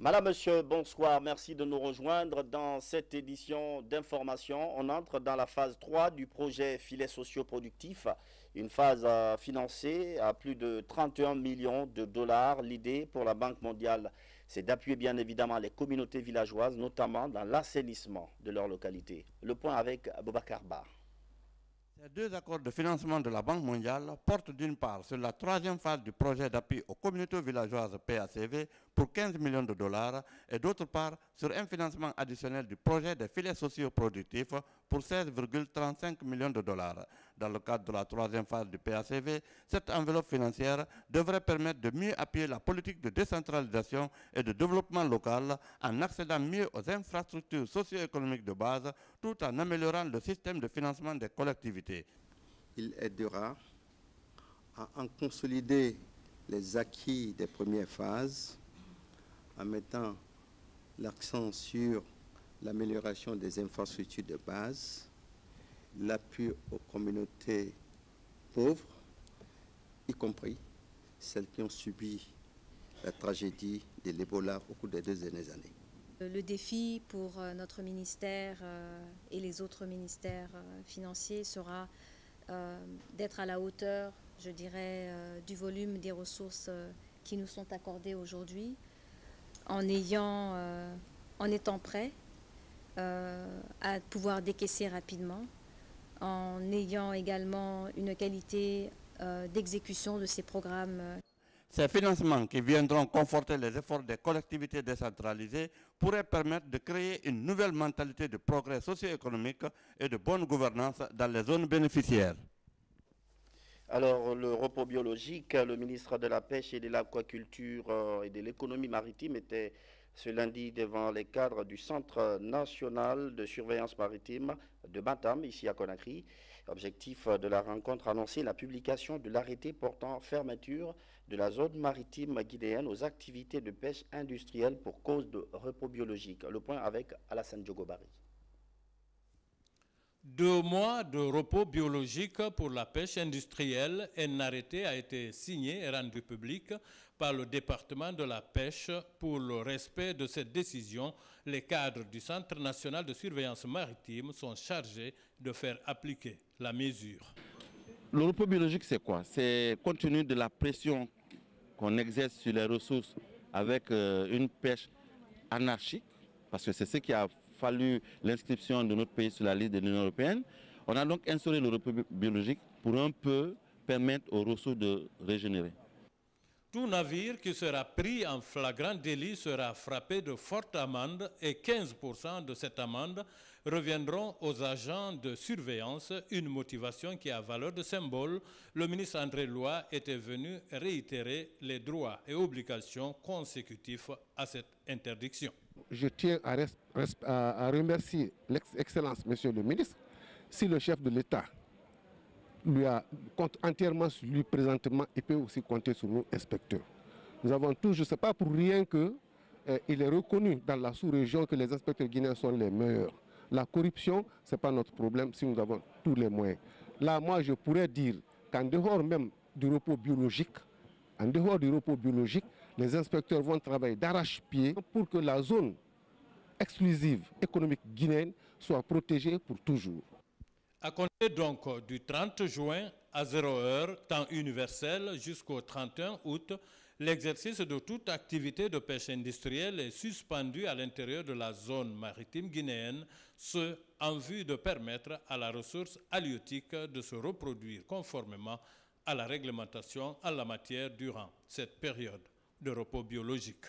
Madame, Monsieur, bonsoir. Merci de nous rejoindre dans cette édition d'information. On entre dans la phase 3 du projet Filets sociaux productifs, une phase financée à plus de 31 millions de dollars. L'idée pour la Banque mondiale, c'est d'appuyer bien évidemment les communautés villageoises, notamment dans l'assainissement de leur localité. Le point avec Boubacar Ba. Ces deux accords de financement de la Banque mondiale portent d'une part sur la troisième phase du projet d'appui aux communautés villageoises PACV pour 15 millions de dollars et d'autre part sur un financement additionnel du projet des filets sociaux productifs pour 16,35 millions de dollars. Dans le cadre de la troisième phase du PACV, cette enveloppe financière devrait permettre de mieux appuyer la politique de décentralisation et de développement local en accédant mieux aux infrastructures socio-économiques de base tout en améliorant le système de financement des collectivités. Il aidera à en consolider les acquis des premières phases en mettant l'accent sur l'amélioration des infrastructures de base, l'appui aux communautés pauvres, y compris celles qui ont subi la tragédie de l'Ebola au cours des 2 dernières années. Le défi pour notre ministère et les autres ministères financiers sera d'être à la hauteur, je dirais, du volume des ressources qui nous sont accordées aujourd'hui, en étant prêts à pouvoir décaisser rapidement, en ayant également une qualité d'exécution de ces programmes. Ces financements qui viendront conforter les efforts des collectivités décentralisées pourraient permettre de créer une nouvelle mentalité de progrès socio-économique et de bonne gouvernance dans les zones bénéficiaires. Alors, le repos biologique, le ministre de la Pêche et de l'Aquaculture et de l'Économie maritime était ce lundi devant les cadres du Centre national de surveillance maritime de Bantam, ici à Conakry. Objectif de la rencontre annoncé la publication de l'arrêté portant fermeture de la zone maritime guinéenne aux activités de pêche industrielle pour cause de repos biologique. Le point avec Alassane Diogobari. 2 mois de repos biologique pour la pêche industrielle. Un arrêté a été signé et rendu public par le département de la pêche. Pour le respect de cette décision, les cadres du Centre national de surveillance maritime sont chargés de faire appliquer la mesure. Le repos biologique, c'est quoi? C'est compte tenu de la pression qu'on exerce sur les ressources avec une pêche anarchique, parce que c'est ce qui a fallu l'inscription de notre pays sur la liste de l'Union européenne. On a donc instauré le repos biologique pour un peu permettre aux ressources de régénérer. Tout navire qui sera pris en flagrant délit sera frappé de fortes amendes et 15% de cette amende reviendront aux agents de surveillance, une motivation qui a valeur de symbole. Le ministre André Loy était venu réitérer les droits et obligations consécutifs à cette interdiction. Je tiens à remercier l'excellence, monsieur le ministre. Si le chef de l'État compte entièrement sur lui présentement, il peut aussi compter sur nos inspecteurs. Nous avons tous, je ne sais pas pour rien qu'il est reconnu dans la sous-région que les inspecteurs guinéens sont les meilleurs. La corruption, ce n'est pas notre problème si nous avons tous les moyens. Là, moi, je pourrais dire qu'en dehors même du repos biologique, les inspecteurs vont travailler d'arrache-pied pour que la zone exclusive économique guinéenne soit protégée pour toujours. À compter donc du 30 juin à 0h, temps universel, jusqu'au 31 août, l'exercice de toute activité de pêche industrielle est suspendu à l'intérieur de la zone maritime guinéenne, ce en vue de permettre à la ressource halieutique de se reproduire conformément à la réglementation en la matière durant cette période de repos biologique.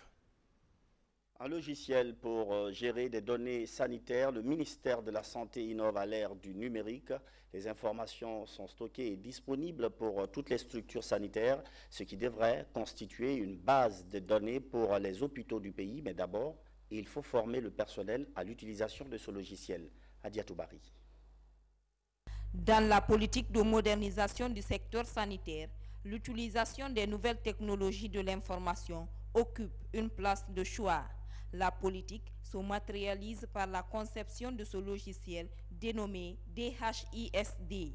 Un logiciel pour gérer des données sanitaires. Le ministère de la Santé innove à l'ère du numérique. Les informations sont stockées et disponibles pour toutes les structures sanitaires, ce qui devrait constituer une base de données pour les hôpitaux du pays. Mais d'abord, il faut former le personnel à l'utilisation de ce logiciel. Adia Toubari. Dans la politique de modernisation du secteur sanitaire, l'utilisation des nouvelles technologies de l'information occupe une place de choix. La politique se matérialise par la conception de ce logiciel dénommé DHISD,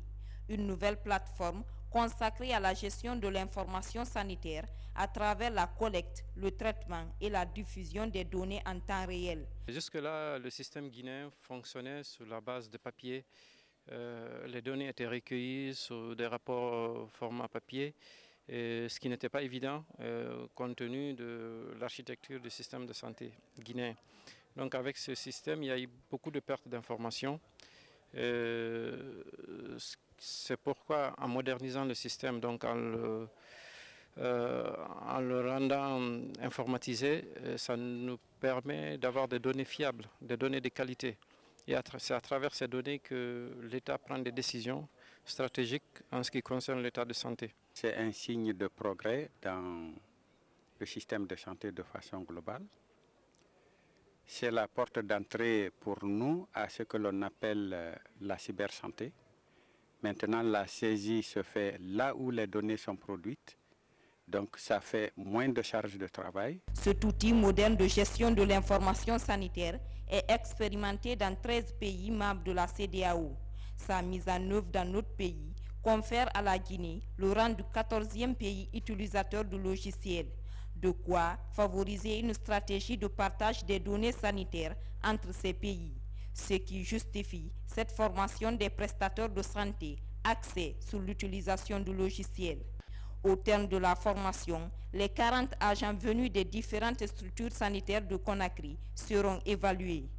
une nouvelle plateforme consacrés à la gestion de l'information sanitaire à travers la collecte, le traitement et la diffusion des données en temps réel. Jusque-là, le système guinéen fonctionnait sur la base de papier. Les données étaient recueillies sur des rapports format papier, ce qui n'était pas évident compte tenu de l'architecture du système de santé guinéen. Donc avec ce système, il y a eu beaucoup de pertes d'informations. C'est pourquoi en modernisant le système, donc en le rendant informatisé, ça nous permet d'avoir des données fiables, des données de qualité. Et c'est à travers ces données que l'État prend des décisions stratégiques en ce qui concerne l'état de santé. C'est un signe de progrès dans le système de santé de façon globale. C'est la porte d'entrée pour nous à ce que l'on appelle la cybersanté. Maintenant, la saisie se fait là où les données sont produites. Donc, ça fait moins de charges de travail. Cet outil moderne de gestion de l'information sanitaire est expérimenté dans 13 pays membres de la CEDEAO. Sa mise en œuvre dans notre pays confère à la Guinée le rang du 14e pays utilisateur du logiciel. De quoi favoriser une stratégie de partage des données sanitaires entre ces pays, ce qui justifie cette formation des prestataires de santé axée sur l'utilisation du logiciel. Au terme de la formation, les 40 agents venus des différentes structures sanitaires de Conakry seront évalués.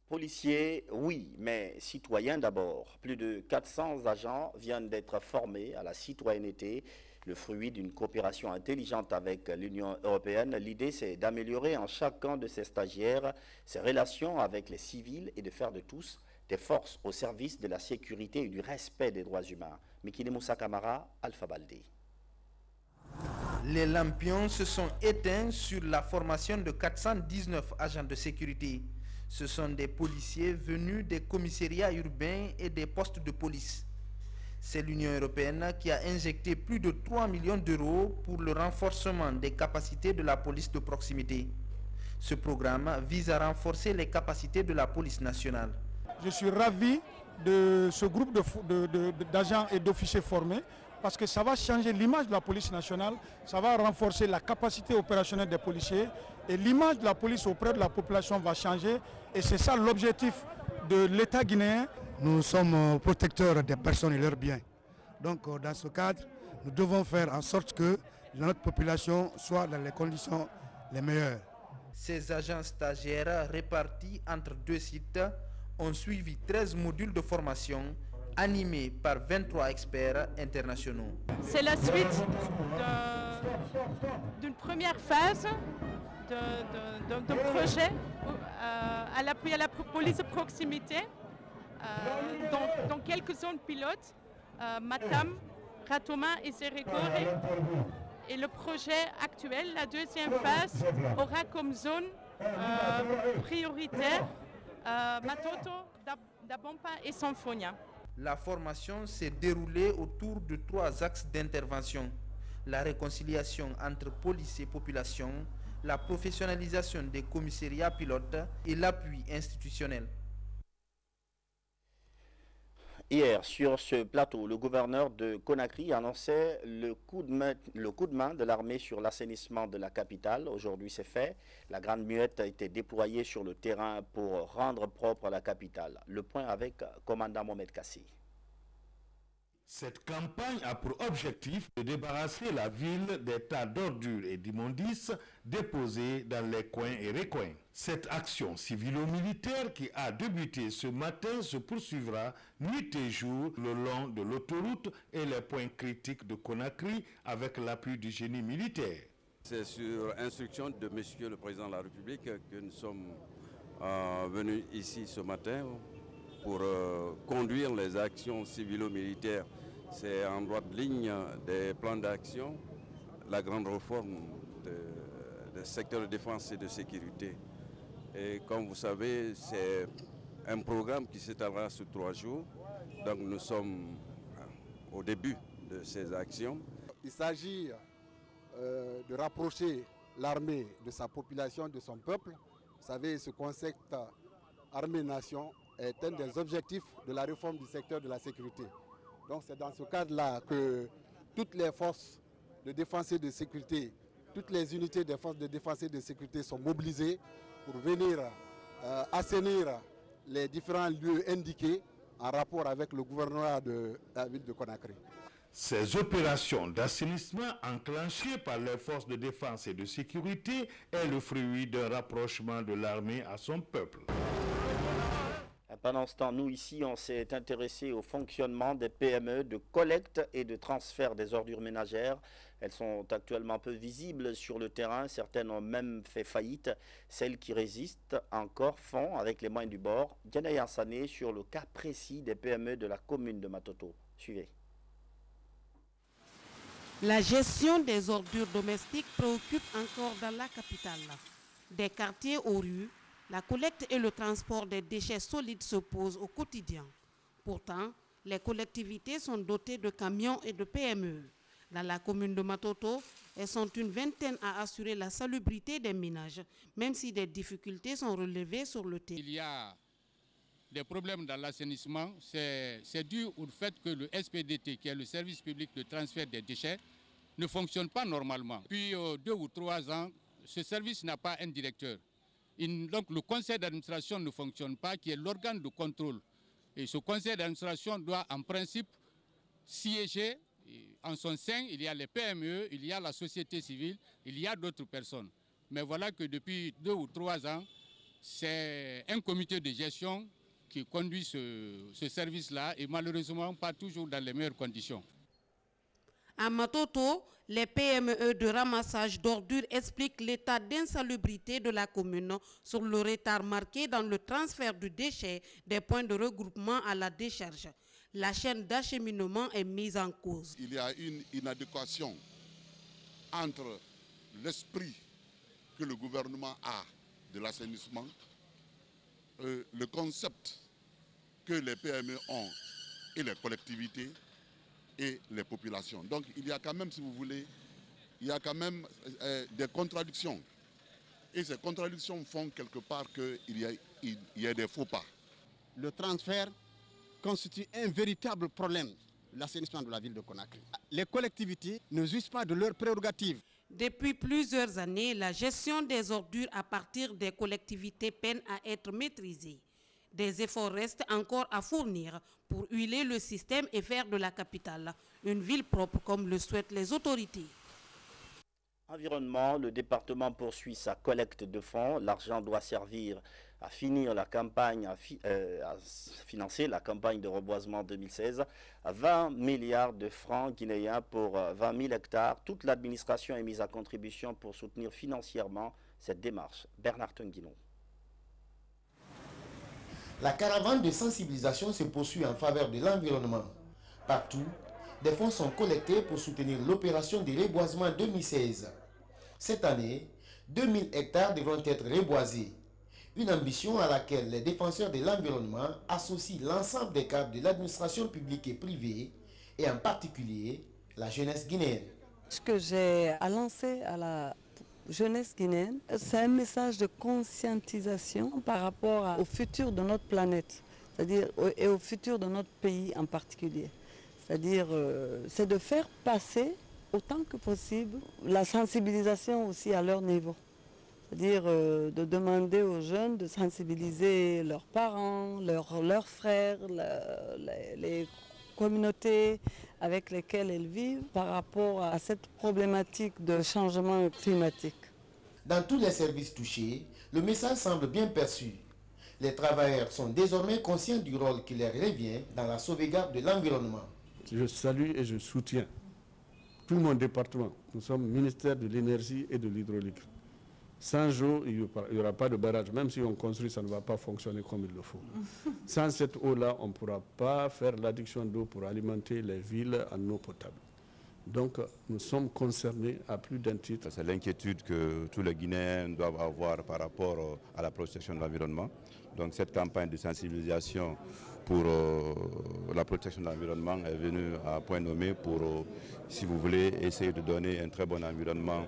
Policiers, oui, mais citoyens d'abord. Plus de 400 agents viennent d'être formés à la citoyenneté, le fruit d'une coopération intelligente avec l'Union européenne. L'idée, c'est d'améliorer en chacun de ces stagiaires ses relations avec les civils et de faire de tous des forces au service de la sécurité et du respect des droits humains. Mikine Moussa Kamara, Alpha Baldé. Les lampions se sont éteints sur la formation de 419 agents de sécurité. Ce sont des policiers venus des commissariats urbains et des postes de police. C'est l'Union européenne qui a injecté plus de 3 millions d'euros pour le renforcement des capacités de la police de proximité. Ce programme vise à renforcer les capacités de la police nationale. Je suis ravi de ce groupe d'agents et d'officiers formés parce que ça va changer l'image de la police nationale, ça va renforcer la capacité opérationnelle des policiers et l'image de la police auprès de la population va changer et c'est ça l'objectif de l'État guinéen. Nous sommes protecteurs des personnes et leurs biens. Donc dans ce cadre, nous devons faire en sorte que notre population soit dans les conditions les meilleures. Ces agents stagiaires répartis entre 2 sites ont suivi 13 modules de formation animés par 23 experts internationaux. C'est la suite d'une première phase d'un projet à l'appui à la police de proximité dans quelques zones pilotes, Matam, Ratoma et Sérékoré. Et le projet actuel, la deuxième phase, aura comme zone prioritaire Matoto, Dabompa et Sanfonia. La formation s'est déroulée autour de 3 axes d'intervention. La réconciliation entre police et population, la professionnalisation des commissariats pilotes et l'appui institutionnel. Hier, sur ce plateau, le gouverneur de Conakry annonçait le coup de main de l'armée sur l'assainissement de la capitale. Aujourd'hui, c'est fait. La Grande Muette a été déployée sur le terrain pour rendre propre la capitale. Le point avec commandant Mohamed Kassi. Cette campagne a pour objectif de débarrasser la ville des tas d'ordures et d'immondices déposés dans les coins et recoins. Cette action civilo-militaire qui a débuté ce matin se poursuivra nuit et jour le long de l'autoroute et les points critiques de Conakry avec l'appui du génie militaire. C'est sur instruction de Monsieur le Président de la République que nous sommes venus ici ce matin pour conduire les actions civilo-militaires. C'est en droite ligne des plans d'action, la grande réforme des secteurs de défense et de sécurité. Et comme vous savez, c'est un programme qui s'étalera sur 3 jours. Donc nous sommes au début de ces actions. Il s'agit de rapprocher l'armée de sa population, de son peuple. Vous savez, ce concept armée-nation est un des objectifs de la réforme du secteur de la sécurité. Donc c'est dans ce cadre-là que toutes les forces de défense et de sécurité, toutes les unités des forces de défense et de sécurité sont mobilisées pour venir assainir les différents lieux indiqués en rapport avec le gouvernement de la ville de Conakry. Ces opérations d'assainissement enclenchées par les forces de défense et de sécurité est le fruit d'un rapprochement de l'armée à son peuple. Pendant ce temps, nous ici, on s'est intéressé au fonctionnement des PME de collecte et de transfert des ordures ménagères. Elles sont actuellement peu visibles sur le terrain. Certaines ont même fait faillite. Celles qui résistent encore font avec les moyens du bord. Diana Yansane sur le cas précis des PME de la commune de Matoto. Suivez. La gestion des ordures domestiques préoccupe encore dans la capitale. Des quartiers aux rues, la collecte et le transport des déchets solides se posent au quotidien. Pourtant, les collectivités sont dotées de camions et de PME. Dans la commune de Matoto, elles sont une vingtaine à assurer la salubrité des ménages, même si des difficultés sont relevées sur le terrain. Il y a des problèmes dans l'assainissement, c'est dû au fait que le SPDT, qui est le service public de transfert des déchets, ne fonctionne pas normalement. Depuis 2 ou 3 ans, ce service n'a pas un directeur. Donc le conseil d'administration ne fonctionne pas, qui est l'organe de contrôle. Et ce conseil d'administration doit en principe siéger. En son sein, il y a les PME, il y a la société civile, il y a d'autres personnes. Mais voilà que depuis 2 ou 3 ans, c'est un comité de gestion qui conduit ce service-là et malheureusement pas toujours dans les meilleures conditions. À Matoto, les PME de ramassage d'ordures expliquent l'état d'insalubrité de la commune sur le retard marqué dans le transfert du déchet des points de regroupement à la décharge. La chaîne d'acheminement est mise en cause. Il y a une inadéquation entre l'esprit que le gouvernement a de l'assainissement, le concept que les PME ont et les collectivités et les populations. Donc il y a quand même, si vous voulez, il y a quand même des contradictions. Et ces contradictions font quelque part qu'il y a des faux pas. Le transfert constitue un véritable problème de l'assainissement de la ville de Conakry. Les collectivités ne jouissent pas de leurs prérogatives. Depuis plusieurs années, la gestion des ordures à partir des collectivités peine à être maîtrisée. Des efforts restent encore à fournir pour huiler le système et faire de la capitale une ville propre comme le souhaitent les autorités. Environnement, le département poursuit sa collecte de fonds. L'argent doit servir à finir la campagne, à financer la campagne de reboisement 2016 à 20 milliards de francs guinéens pour 20 000 hectares. Toute l'administration est mise à contribution pour soutenir financièrement cette démarche. Bernard Tunguino. La caravane de sensibilisation se poursuit en faveur de l'environnement. Partout, des fonds sont collectés pour soutenir l'opération de reboisement 2016. Cette année, 2000 hectares devront être reboisés. Une ambition à laquelle les défenseurs de l'environnement associent l'ensemble des cadres de l'administration publique et privée, et en particulier la jeunesse guinéenne. Ce que j'ai à lancer à la jeunesse guinéenne, c'est un message de conscientisation par rapport au futur de notre planète, c'est-à-dire et au futur de notre pays en particulier. C'est-à-dire, c'est de faire passer autant que possible la sensibilisation aussi à leur niveau. C'est-à-dire de demander aux jeunes de sensibiliser leurs parents, leurs frères, les communautés avec lesquelles ils vivent par rapport à cette problématique de changement climatique. Dans tous les services touchés, le message semble bien perçu. Les travailleurs sont désormais conscients du rôle qui leur revient dans la sauvegarde de l'environnement. Je salue et je soutiens tout mon département. Nous sommes ministère de l'énergie et de l'hydraulique. Sans eau, il n'y aura pas de barrage. Même si on construit, ça ne va pas fonctionner comme il le faut. Sans cette eau-là, on ne pourra pas faire l'adduction d'eau pour alimenter les villes en eau potable. Donc, nous sommes concernés à plus d'un titre. C'est l'inquiétude que tous les Guinéens doivent avoir par rapport à la protection de l'environnement. Donc, cette campagne de sensibilisation pour la protection de l'environnement est venue à point nommé pour, si vous voulez, essayer de donner un très bon environnement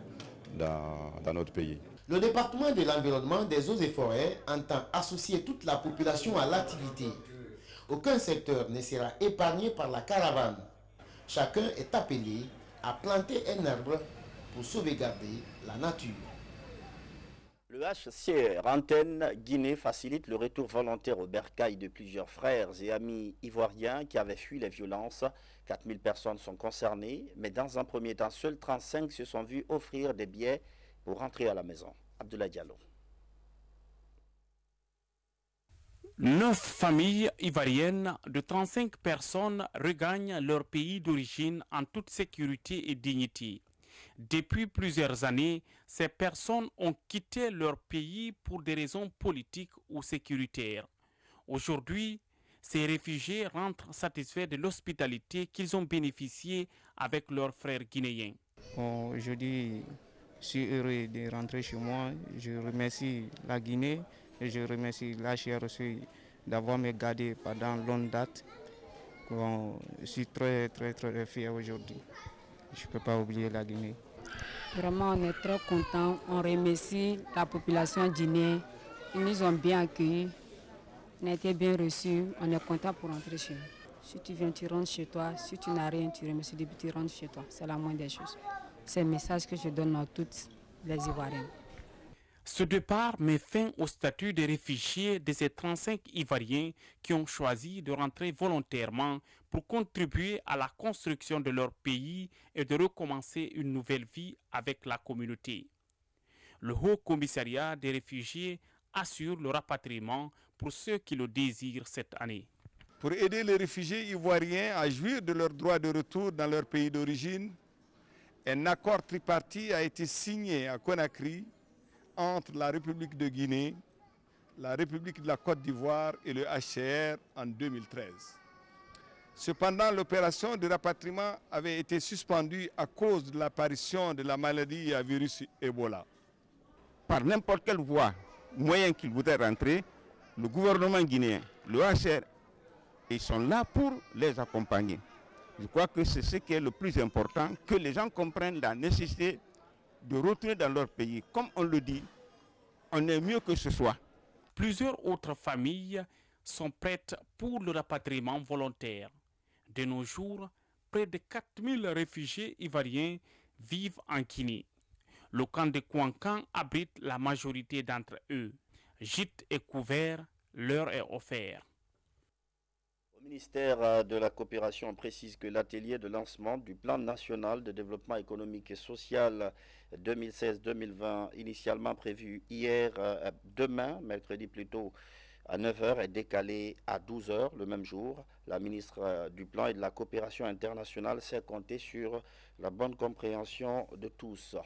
dans notre pays. Le département de l'environnement, des eaux et forêts entend associer toute la population à l'activité. Aucun secteur ne sera épargné par la caravane. Chacun est appelé à planter un arbre pour sauvegarder la nature. Le HCR Antenne Guinée facilite le retour volontaire au bercail de plusieurs frères et amis ivoiriens qui avaient fui les violences. 4000 personnes sont concernées, mais dans un premier temps, seuls 35 se sont vus offrir des billets pour rentrer à la maison. Abdoulaye Diallo. 9 familles ivoiriennes de 35 personnes regagnent leur pays d'origine en toute sécurité et dignité. Depuis plusieurs années, ces personnes ont quitté leur pays pour des raisons politiques ou sécuritaires. Aujourd'hui, ces réfugiés rentrent satisfaits de l'hospitalité qu'ils ont bénéficiée avec leurs frères guinéens. Aujourd'hui, je suis heureux de rentrer chez moi. Je remercie la Guinée et je remercie l'HCR d'avoir me gardé pendant longue date. Je suis très fier aujourd'hui. Je ne peux pas oublier la Guinée. Vraiment, on est très contents. On remercie la population guinéenne. Ils nous ont bien accueillis. On a été bien reçus. On est content pour rentrer chez nous. Si tu viens, tu rentres chez toi. Si tu n'as rien, tu remercies depuis tu rentres chez toi. C'est la moindre des choses. C'est le message que je donne à toutes les Ivoiriens. Ce départ met fin au statut de réfugiés de ces 35 Ivoiriens qui ont choisi de rentrer volontairement pour contribuer à la construction de leur pays et de recommencer une nouvelle vie avec la communauté. Le Haut Commissariat des réfugiés assure le rapatriement pour ceux qui le désirent cette année. Pour aider les réfugiés ivoiriens à jouir de leur droit de retour dans leur pays d'origine, un accord tripartite a été signé à Conakry entre la République de Guinée, la République de la Côte d'Ivoire et le HCR en 2013. Cependant, l'opération de rapatriement avait été suspendue à cause de l'apparition de la maladie à virus Ebola. Par n'importe quelle voie, moyen qu'ils voudraient rentrer, le gouvernement guinéen, le HCR, ils sont là pour les accompagner. Je crois que c'est ce qui est le plus important, que les gens comprennent la nécessité de retourner dans leur pays. Comme on le dit, on est mieux que ce soit. Plusieurs autres familles sont prêtes pour le rapatriement volontaire. De nos jours, près de 4000 réfugiés ivoiriens vivent en Guinée. Le camp de Kouankan abrite la majorité d'entre eux. Gîte et couvert leur est offert. Le ministère de la Coopération précise que l'atelier de lancement du plan national de développement économique et social 2016-2020, initialement prévu demain, mercredi plutôt, à 9h, est décalé à 12h le même jour. La ministre du Plan et de la Coopération internationale sait compter sur la bonne compréhension de tous.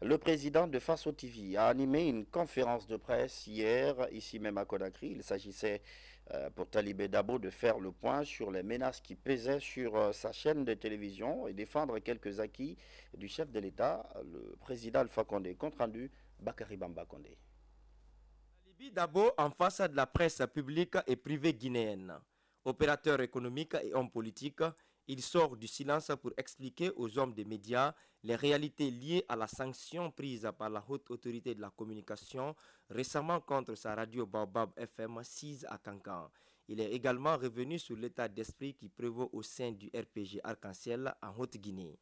Le président de Faso TV a animé une conférence de presse hier, ici même à Conakry. Il s'agissait pour Talibé Dabo de faire le point sur les menaces qui pesaient sur sa chaîne de télévision et défendre quelques acquis du chef de l'État, le président Alpha Condé. Compte rendu, Bakary Bamba Condé. Talibé Dabo en face de la presse publique et privée guinéenne. Opérateur économique et homme politique, il sort du silence pour expliquer aux hommes des médias les réalités liées à la sanction prise par la haute autorité de la communication récemment contre sa radio Baobab FM 6 à Kankan. Il est également revenu sur l'état d'esprit qui prévaut au sein du RPG Arc-en-Ciel en Haute-Guinée.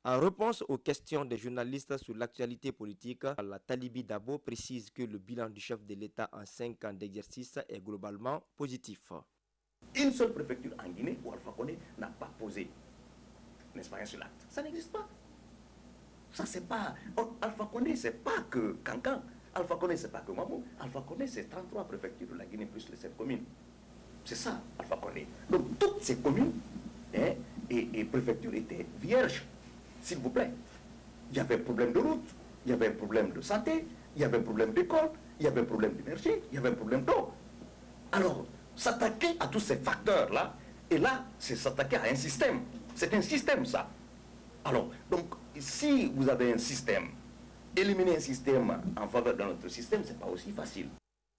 En réponse aux questions des journalistes sur l'actualité politique, la Talibé Dabo précise que le bilan du chef de l'État en 5 ans d'exercice est globalement positif. Une seule préfecture en Guinée où Alpha Condé n'a pas posé, n'est-ce pas, un seul acte. Ça n'existe pas. Ça, c'est pas... Alpha Condé, c'est pas que Kankan. Alpha Condé, c'est pas que Mamou. Alpha Condé, c'est 33 préfectures de la Guinée plus les 7 communes. C'est ça, Alpha Condé. Donc, toutes ces communes et préfectures étaient vierges, s'il vous plaît. Il y avait un problème de route, il y avait un problème de santé, il y avait un problème d'école, il y avait un problème d'énergie, il y avait un problème d'eau. Alors, s'attaquer à tous ces facteurs-là, et là, c'est s'attaquer à un système. C'est un système, ça. Alors, donc, si vous avez un système, éliminer un système en faveur de notre système, ce n'est pas aussi facile.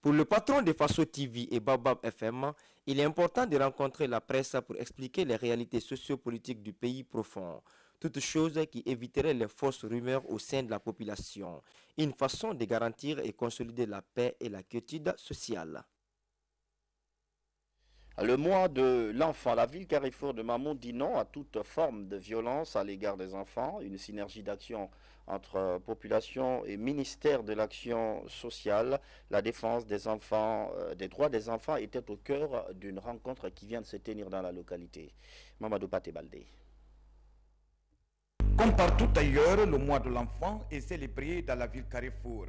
Pour le patron de Faso TV et Baobab FM, il est important de rencontrer la presse pour expliquer les réalités sociopolitiques du pays profond. Toute chose qui éviterait les fausses rumeurs au sein de la population. Une façon de garantir et consolider la paix et la quiétude sociale. Le mois de l'enfant, la ville Carrefour de Mamou dit non à toute forme de violence à l'égard des enfants. Une synergie d'action entre population et ministère de l'action sociale. La défense des enfants, des droits des enfants était au cœur d'une rencontre qui vient de se tenir dans la localité. Mamadou Paté Baldé. Comme partout ailleurs, le mois de l'enfant est célébré dans la ville Carrefour.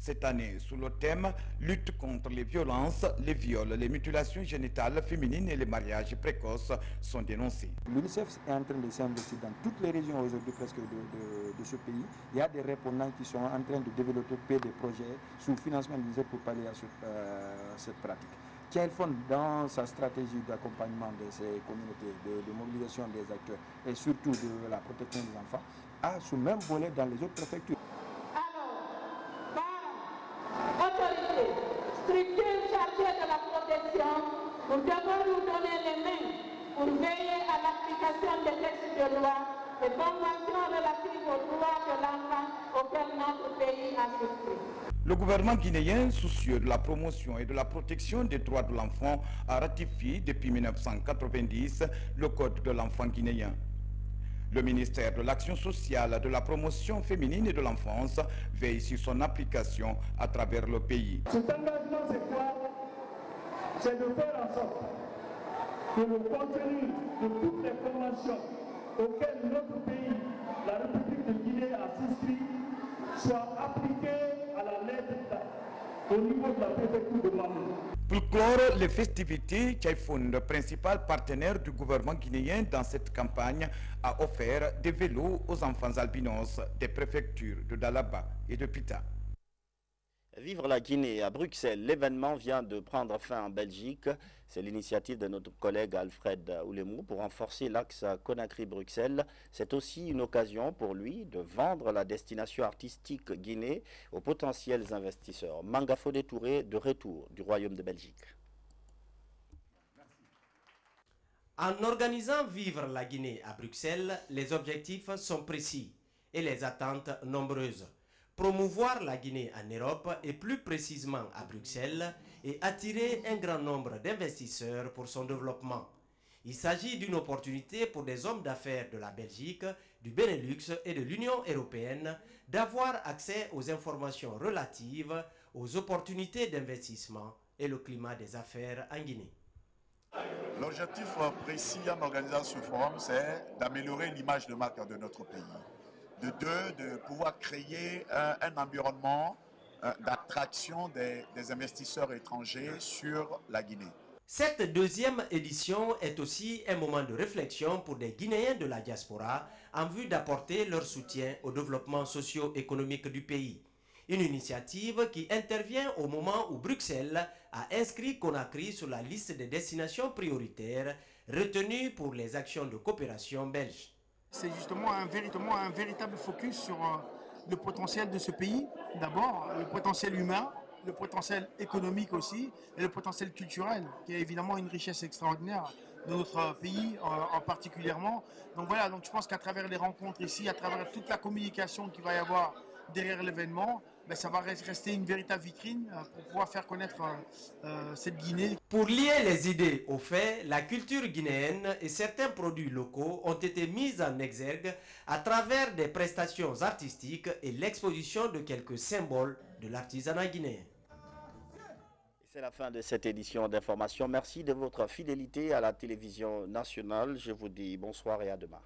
Cette année, sous le thème « Lutte contre les violences, les viols, les mutilations génitales féminines et les mariages précoces » sont dénoncés. L'UNICEF est en train de s'investir dans toutes les régions aujourd'hui presque de ce pays. Il y a des répondants qui sont en train de développer des projets sous financement de l'UNICEF pour pallier à cette pratique. Carrefour, dans sa stratégie d'accompagnement de ces communautés, de mobilisation des acteurs et surtout de la protection des enfants, a ce même volet dans les autres préfectures. Autorités, structures chargées de la protection, nous devons nous donner les mains pour veiller à l'application des textes de loi et conventions relatives aux droits de l'enfant auxquels notre pays a souscrit. Le gouvernement guinéen, soucieux de la promotion et de la protection des droits de l'enfant, a ratifié depuis 1990 le Code de l'enfant guinéen. Le ministère de l'Action sociale, de la promotion féminine et de l'enfance veille sur son application à travers le pays. Cet engagement, c'est quoi? C'est de faire en sorte que le contenu de toutes les conventions auxquelles notre pays, la République de Guinée, a souscrit soit appliqué à la lettre au niveau de la préfecture de Mamou. Pour clore les festivités, Kaifoun, le principal partenaire du gouvernement guinéen dans cette campagne, a offert des vélos aux enfants albinos des préfectures de Dalaba et de Pita. Vivre la Guinée à Bruxelles, l'événement vient de prendre fin en Belgique. C'est l'initiative de notre collègue Alfred Oulemou pour renforcer l'axe Conakry-Bruxelles. C'est aussi une occasion pour lui de vendre la destination artistique Guinée aux potentiels investisseurs. Manga Fodé Touré de retour du Royaume de Belgique. En organisant Vivre la Guinée à Bruxelles, les objectifs sont précis et les attentes nombreuses. Promouvoir la Guinée en Europe et plus précisément à Bruxelles et attirer un grand nombre d'investisseurs pour son développement. Il s'agit d'une opportunité pour des hommes d'affaires de la Belgique, du Benelux et de l'Union européenne d'avoir accès aux informations relatives aux opportunités d'investissement et le climat des affaires en Guinée. L'objectif précis en organisant ce forum, c'est d'améliorer l'image de marque de notre pays. De pouvoir créer un environnement d'attraction des investisseurs étrangers sur la Guinée. Cette deuxième édition est aussi un moment de réflexion pour des Guinéens de la diaspora en vue d'apporter leur soutien au développement socio-économique du pays. Une initiative qui intervient au moment où Bruxelles a inscrit Conakry sur la liste des destinations prioritaires retenues pour les actions de coopération belges. C'est justement un véritable focus sur le potentiel de ce pays, d'abord, le potentiel humain, le potentiel économique aussi, et le potentiel culturel, qui est évidemment une richesse extraordinaire de notre pays en particulièrement. Donc voilà, donc je pense qu'à travers les rencontres ici, à travers toute la communication qu'il va y avoir derrière l'événement, ben ça va rester une véritable vitrine pour pouvoir faire connaître cette Guinée. Pour lier les idées aux faits, la culture guinéenne et certains produits locaux ont été mis en exergue à travers des prestations artistiques et l'exposition de quelques symboles de l'artisanat guinéen. C'est la fin de cette édition d'information. Merci de votre fidélité à la télévision nationale. Je vous dis bonsoir et à demain.